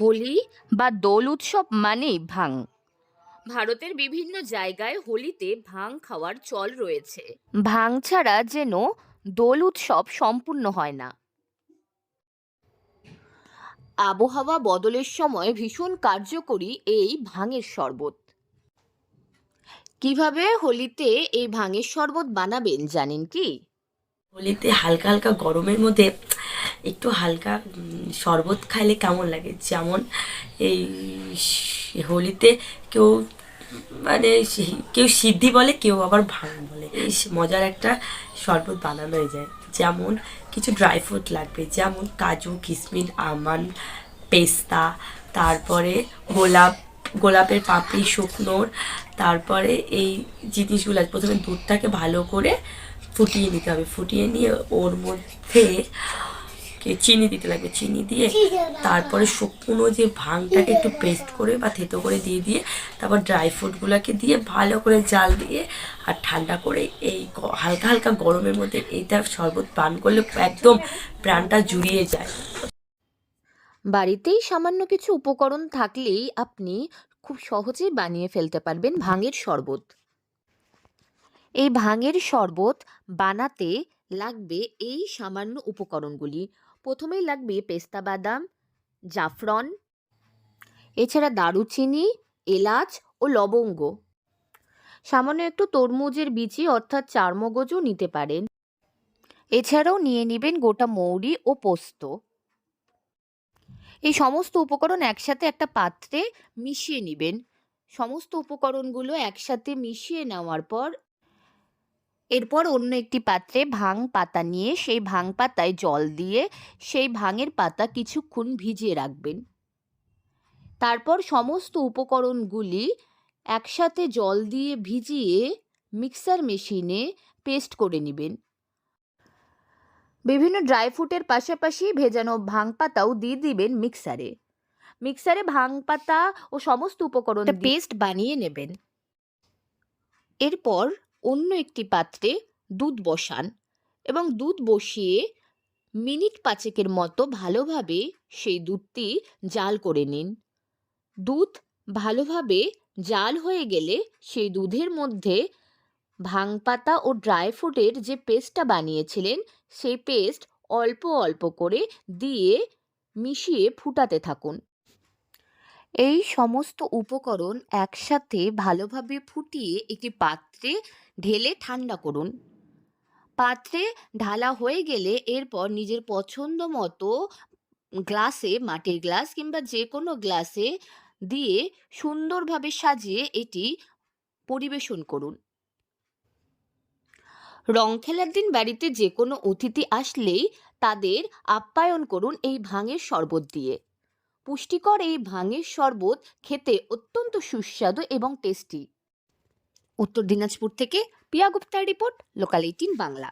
হোলি বা দোল উৎসব মানেই ভাং। ভারতের বিভিন্ন জায়গায় হোলিতে ভাং খাওয়ার চল রয়েছে। ভাং ছাড়া যেন দোল উৎসব সম্পূর্ণ হয় না। আবহাওয়া বদলের সময় ভীষণ কার্যকরী এই ভাঙের শরবত। কিভাবে হোলিতে এই ভাঙের শরবত বানাবেন জানেন কি? হোলিতে হালকা হালকা গরমের মধ্যে একটু হালকা শরবত খাইলে কেমন লাগে, যেমন এই হোলিতে কেউ কেউ সিদ্ধি বলে, কেউ আবার ভাং বলে। এই মজার একটা শরবত বানানো হয়ে যায়। যেমন কিছু ড্রাই ফ্রুট লাগবে, যেমন কাজু, কিশমিশ, আমন্ড, পেস্তা, তারপরে গোলাপের পাপড়ি শুকনোর, তারপরে এই জিনিসগুলো প্রথমে দুধটাকে ভালো করে ফুটিয়ে নিতে হবে। ফুটিয়ে নিয়ে ওর মধ্যে চিনি দিতে লাগবে। চিনি দিয়ে তারপরে শুকনো যে ভাংটাকে একটু পেস্ট করে বা থেতো করে দিয়ে তারপর ড্রাই ফ্রুটগুলোকে দিয়ে ভালো করে জাল দিয়ে আর ঠান্ডা করে এই হালকা হালকা গরমের মধ্যে এইটা শরবত পান করলে একদম প্রাণটা জুড়িয়ে যায়। বাড়িতেই সামান্য কিছু উপকরণ থাকলেই আপনি খুব সহজেই বানিয়ে ফেলতে পারবেন ভাঙের শরবত। এই ভাঙের শরবত বানাতে লাগবে এই সামান্য উপকরণগুলি। প্রথমেই লাগবে পেস্তা বাদাম, জাফরান, এছাড়া দারুচিনি, এলাচ ও লবঙ্গ। সামান্য একটু তরমুজের বিচি অর্থাৎ চারমগজও নিতে পারেন। এছাড়াও নিয়ে নেবেন গোটা মৌরি ও পোস্ত। এই সমস্ত উপকরণ একসাথে একটা পাত্রে মিশিয়ে নেবেন। সমস্ত উপকরণগুলো একসাথে মিশিয়ে নেওয়ার পর এরপর অন্য একটি পাত্রে ভাং পাতা নিয়ে সেই ভাং পাতায় জল দিয়ে সেই ভাঙের পাতা কিছুক্ষণ ভিজিয়ে রাখবেন। তারপর সমস্ত উপকরণগুলি একসাথে জল দিয়ে ভিজিয়ে মিক্সার মেশিনে পেস্ট করে নেবেন। বিভিন্ন ড্রাই ফ্রুটের পাশাপাশি ভেজানো ভাং পাতাও দিয়ে দিবেন মিক্সারে। মিক্সারে ভাং পাতা ও সমস্ত উপকরণ পেস্ট বানিয়ে নেবেন। এরপর অন্য একটি পাত্রে দুধ বসান এবং দুধ বসিয়ে মিনিট 5 মতো ভালোভাবে সেই দুধটি জাল করে নিন। দুধ ভালোভাবে জাল হয়ে গেলে সেই দুধের মধ্যে ভাং পাতা ও ড্রাই ফ্রুটের যে পেস্টটা বানিয়েছিলেন সেই পেস্ট অল্প অল্প করে দিয়ে মিশিয়ে ফুটাতে থাকুন। এই সমস্ত উপকরণ একসাথে ভালোভাবে ফুটিয়ে একটি পাত্রে ঢেলে ঠান্ডা করুন। পাত্রে ঢালা হয়ে গেলে এরপর নিজের পছন্দ মতো গ্লাসে, মাটির গ্লাস কিংবা যে কোনো গ্লাসে দিয়ে সুন্দরভাবে সাজিয়ে এটি পরিবেশন করুন। রং খেলার দিন বাড়িতে যে কোনো অতিথি আসলেই তাদের আপ্যায়ন করুন এই ভাঙের শরবত দিয়ে। পুষ্টিকর এই ভাঙের শরবত খেতে অত্যন্ত সুস্বাদু এবং টেস্টি। উত্তর দিনাজপুর থেকে পিয়া গুপ্তার রিপোর্ট, লোকাল 18 বাংলা।